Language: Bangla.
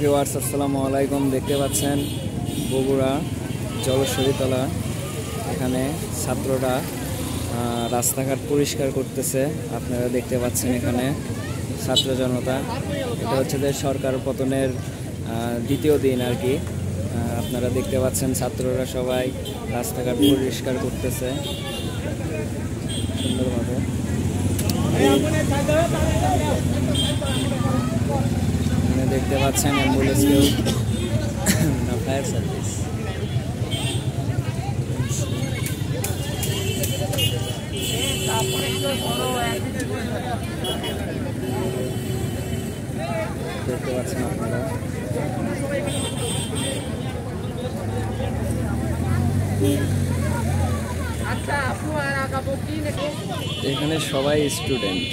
ভিউয়ার্স, আসসালামু আলাইকুম। দেখতে পাচ্ছেন বগুড়া জলশ্বরীতলা, এখানে ছাত্ররা রাস্তাঘাট পরিষ্কার করতেছে। আপনারা দেখতে পাচ্ছেন এখানে ছাত্র জনতা। এটা হচ্ছে যে সরকার পতনের দ্বিতীয় দিন আর কি। আপনারা দেখতে পাচ্ছেন ছাত্ররা সবাই রাস্তাঘাট পরিষ্কার করতেছে সুন্দরভাবে। দেখতে পাচ্ছেন অ্যাম্বুলেন্সকেও না, ফায়ার সার্ভিস। দেখতে পাচ্ছেন আপনারা এখানে সবাই স্টুডেন্ট।